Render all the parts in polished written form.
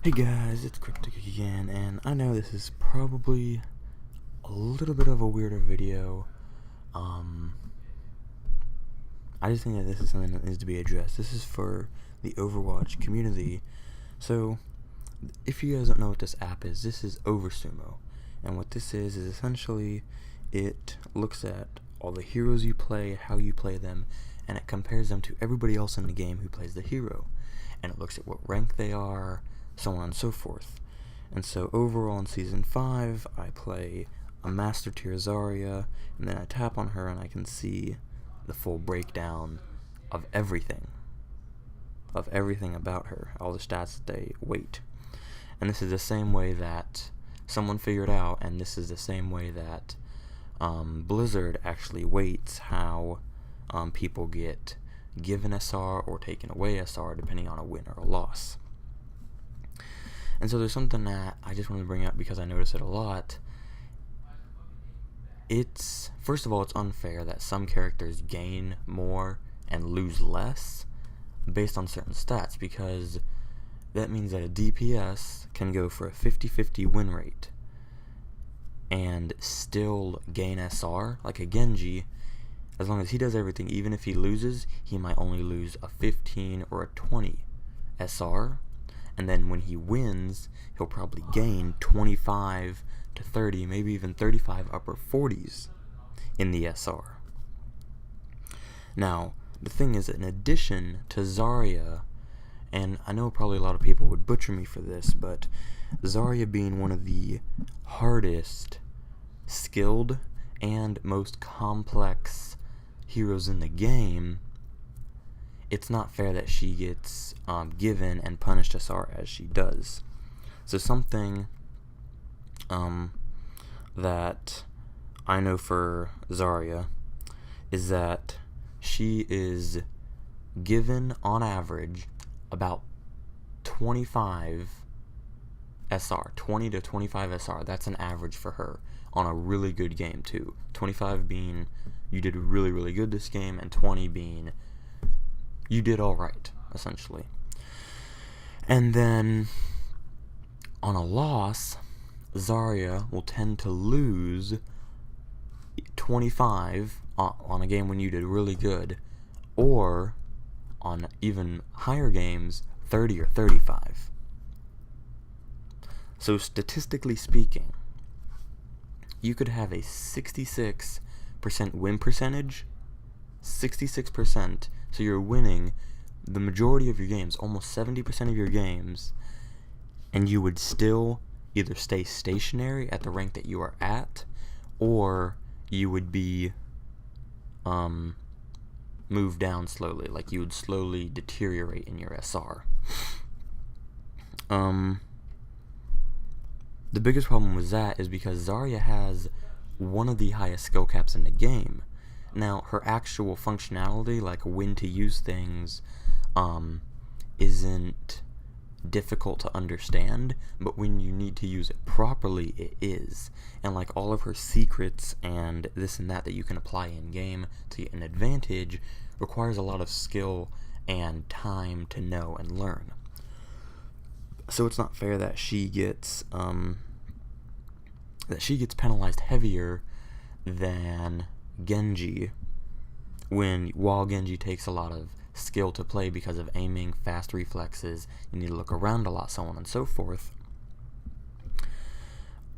Hey guys, it's Cryptic again, and I know this is probably a little bit of a weirder video. I just think that this is something that needs to be addressed. This is for the Overwatch community. So, if you guys don't know what this app is, this is Oversumo. And what this is essentially, it looks at all the heroes you play, how you play them, and it compares them to everybody else in the game who plays the hero. And it looks at what rank they are, so on and so forth. And so overall in Season 5, I play a Master Tier Zarya, and then I tap on her and I can see the full breakdown of everything about her, all the stats that they weight. And this is the same way that someone figured out, and this is the same way that Blizzard actually weights how people get given SR or taken away SR depending on a win or a loss. And so there's something that I just want to bring up because I notice it a lot. First of all, it's unfair that some characters gain more and lose less based on certain stats, because that means that a DPS can go for a 50-50 win rate and still gain SR, like a Genji. As long as he does everything, even if he loses, he might only lose a 15 or a 20 SR, and then when he wins, he'll probably gain 25 to 30, maybe even 35 upper 40s in the SR. Now, the thing is, in addition to Zarya, and I know probably a lot of people would butcher me for this, but Zarya being one of the hardest skilled and most complex heroes in the game, it's not fair that she gets given and punished SR as she does. So something that I know for Zarya is that she is given on average about 25 SR, 20 to 25 SR. That's an average for her on a really good game too. 25 being you did really, really good this game, and 20 being you did alright, essentially. And then on a loss, Zarya will tend to lose 25 on a game when you did really good, or on even higher games, 30 or 35. So statistically speaking, you could have a 66% win percentage, 66%, so you're winning the majority of your games, almost 70% of your games, and you would still either stay stationary at the rank that you are at, or you would be moved down slowly, like you would slowly deteriorate in your SR. The biggest problem with that is because Zarya has one of the highest skill caps in the game. Now, her actual functionality, like when to use things, isn't difficult to understand, but when you need to use it properly, it is. And like all of her secrets and this and that you can apply in game to get an advantage requires a lot of skill and time to know and learn. So it's not fair that she gets penalized heavier than Genji, while Genji takes a lot of skill to play because of aiming, fast reflexes, you need to look around a lot, so on and so forth.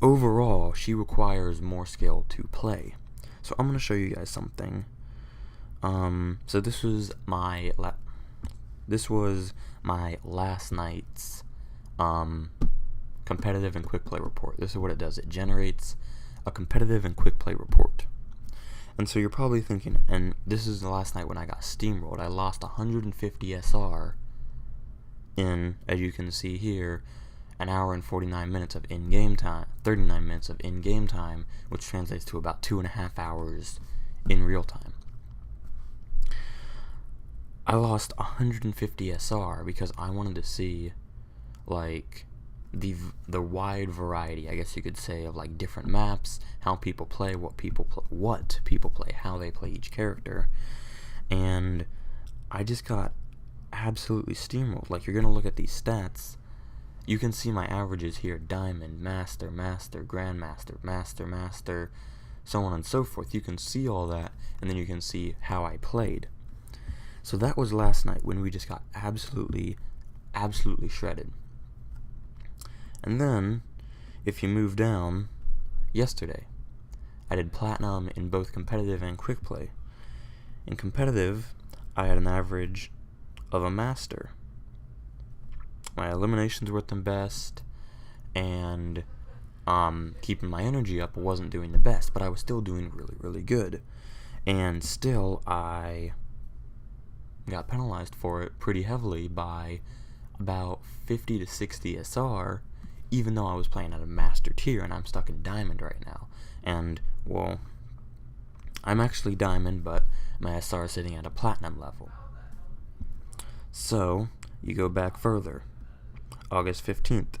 Overall, she requires more skill to play. So I'm going to show you guys something. So this was my last night's competitive and quick play report. This is what it does. It generates a competitive and quick play report. And so you're probably thinking, and this is the last night when I got steamrolled. I lost 150 SR in, as you can see here, an hour and 49 minutes of in-game time, 39 minutes of in-game time, which translates to about 2.5 hours in real time. I lost 150 SR because I wanted to see, like, the wide variety, I guess you could say, of like different maps, how people play, what people play, how they play each character, and I just got absolutely steamrolled. Like, you're gonna look at these stats, you can see my averages here: Diamond, Master, Master, Grandmaster, Master, Master, so on and so forth. You can see all that, and then you can see how I played. So that was last night when we just got absolutely shredded. And then, if you move down, yesterday, I did Platinum in both competitive and quick play. In competitive, I had an average of a Master. My eliminations were at the best, and keeping my energy up wasn't doing the best, but I was still doing really good. And still, I got penalized for it pretty heavily by about 50 to 60 SR, even though I was playing at a Master tier, and I'm stuck in Diamond right now. And, well, I'm actually Diamond, but my SR is sitting at a Platinum level. So, you go back further. August 15th.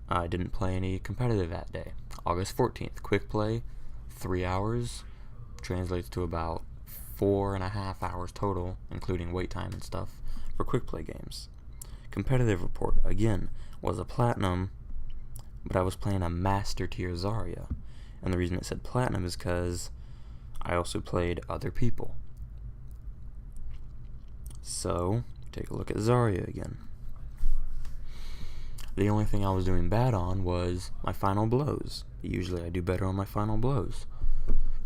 I didn't play any competitive that day. August 14th, quick play, 3 hours, translates to about 4.5 hours total, including wait time and stuff, for quick play games. Competitive report, again, was a Platinum, but I was playing a Master tier Zarya. And the reason it said Platinum is because I also played other people. So, take a look at Zarya again. The only thing I was doing bad on was my final blows. Usually I do better on my final blows.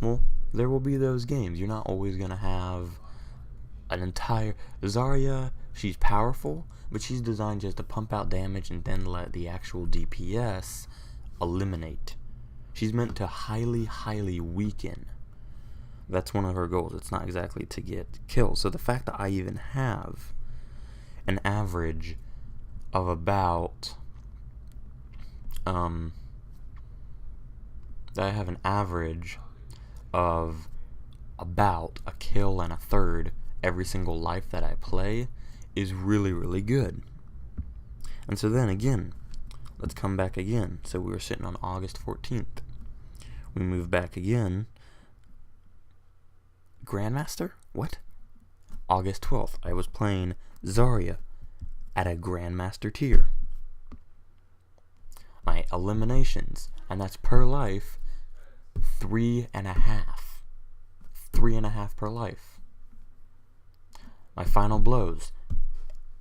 Well, there will be those games. You're not always going to have an entire... Zarya, she's powerful, but she's designed just to pump out damage and then let the actual DPS eliminate. She's meant to highly weaken. That's one of her goals. It's not exactly to get kills. So the fact that I even have an average of about a kill and a third every single life that I play is really good. And so then again, let's come back again. So we were sitting on August 14th. We move back again. Grandmaster? What? August 12th, I was playing Zarya at a Grandmaster tier. My eliminations, and that's per life, 3.5. 3.5 per life. My final blows,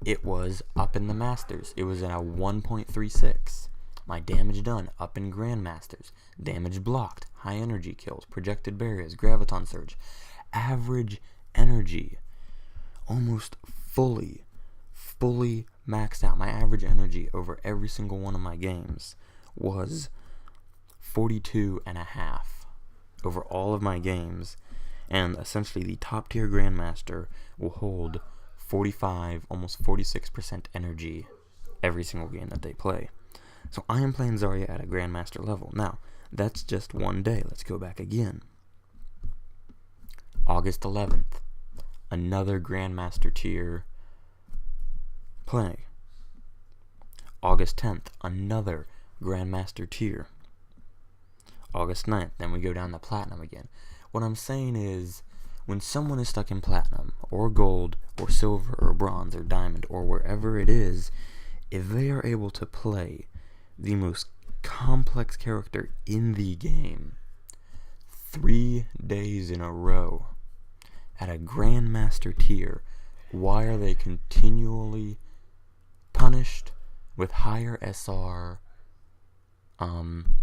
it was up in the Masters. It was in a 1.36. My damage done, up in Grandmasters. Damage blocked, high energy kills, projected barriers, graviton surge. Average energy, almost fully maxed out. My average energy over every single one of my games was 42.5 over all of my games, and essentially the top tier Grandmaster will hold 45, almost 46% energy every single game that they play. So I am playing Zarya at a Grandmaster level. Now, that's just one day. Let's go back again. August 11th, another Grandmaster tier play. August 10th, another Grandmaster tier. August 9th, then we go down to Platinum again. What I'm saying is, when someone is stuck in Platinum, or Gold, or Silver, or Bronze, or Diamond, or wherever it is, if they are able to play the most complex character in the game 3 days in a row at a Grandmaster tier, why are they continually punished with higher SR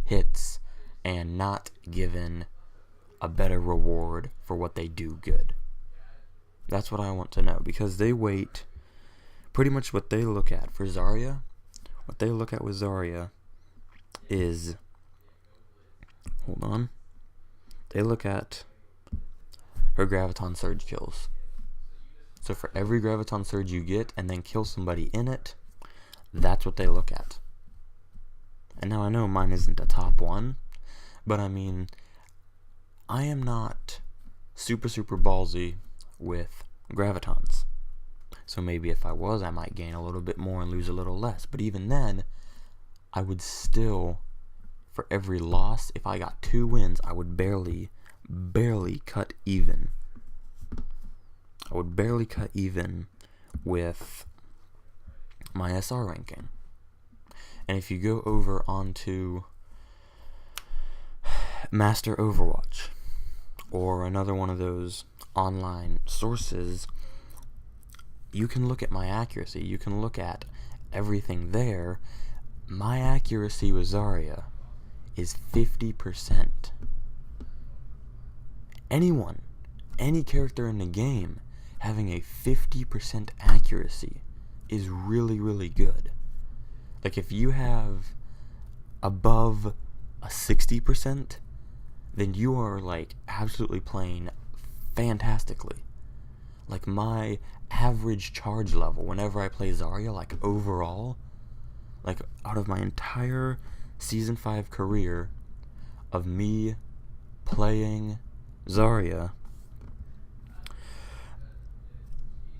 hits and not given a better reward for what they do good? That's what I want to know, because they wait. Pretty much what they look at for Zarya, what they look at with Zarya is, hold on, they look at her Graviton Surge kills. So for every Graviton Surge you get and then kill somebody in it, that's what they look at. And now I know mine isn't a top one, but I mean, I am not super ballsy with Gravitons. So maybe if I was, I might gain a little bit more and lose a little less. But even then, I would still, for every loss, if I got 2 wins, I would barely cut even. I would barely cut even with my SR ranking. And if you go over onto Master Overwatch, or another one of those online sources, you can look at my accuracy. You can look at everything there. My accuracy with Zarya is 50%. Any character in the game having a 50% accuracy is really, really good. Like, if you have above a 60%, then you are, like, absolutely playing fantastically. Like, my average charge level whenever I play Zarya, like, overall, like, out of my entire Season 5 career of me playing Zarya,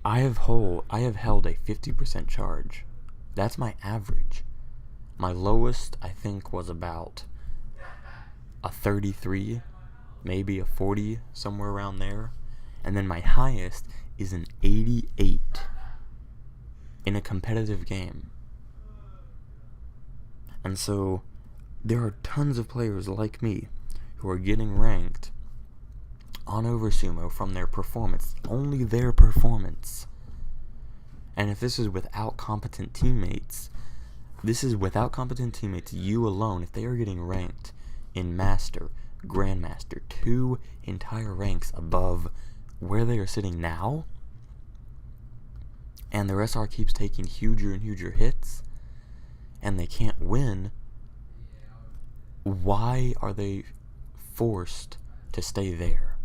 I have held a 50% charge. That's my average. My lowest, I think, was about a 33, maybe a 40, somewhere around there. And then my highest is an 88 in a competitive game. And so there are tons of players like me who are getting ranked on Oversumo from their performance, only their performance. And if this is without competent teammates, you alone, if they are getting ranked in Master, Grandmaster, 2 entire ranks above where they are sitting now, and their SR keeps taking huger and huger hits, and they can't win, why are they forced to stay there?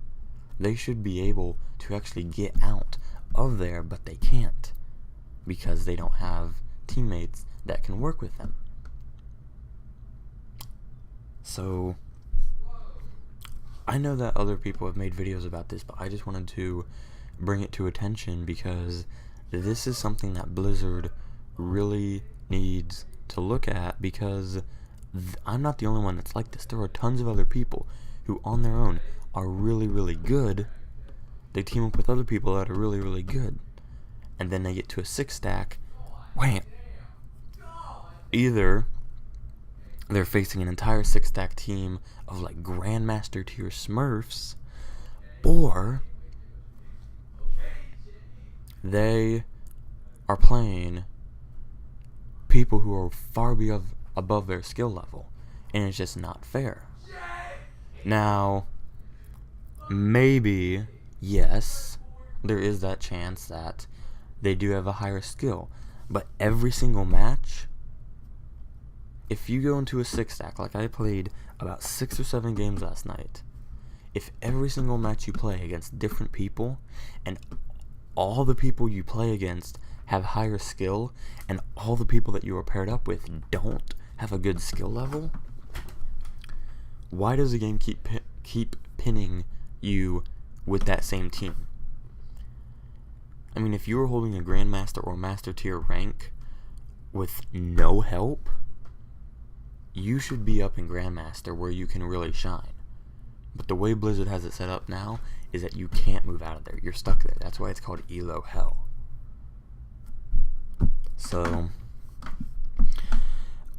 They should be able to actually get out of there, but they can't, because they don't have teammates that can work with them. So, I know that other people have made videos about this, but I just wanted to bring it to attention because this is something that Blizzard really needs to look at, because I'm not the only one that's like this. There are tons of other people who on their own are really, really good. They team up with other people that are really, really good, and then they get to a 6-stack. Wham! Either they're facing an entire 6-stack team of like Grandmaster tier Smurfs, or they are playing people who are far above their skill level, and it's just not fair. Now, maybe, yes, there is that chance that they do have a higher skill, but every single match, if you go into a 6-stack, like I played about 6 or 7 games last night, if every single match you play against different people, and all the people you play against have higher skill, and all the people that you are paired up with don't have a good skill level, why does the game keep pinning you with that same team? I mean, if you were holding a Grandmaster or Master tier rank with no help, you should be up in Grandmaster where you can really shine. But the way Blizzard has it set up now is that you can't move out of there. You're stuck there. That's why it's called Elo Hell. So,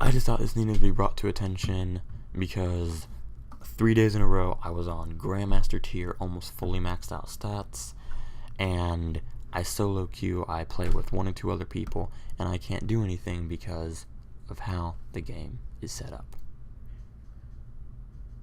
I just thought this needed to be brought to attention because 3 days in a row I was on Grandmaster tier, almost fully maxed out stats, and I solo queue, I play with 1 or 2 other people, and I can't do anything because of how the game is set up.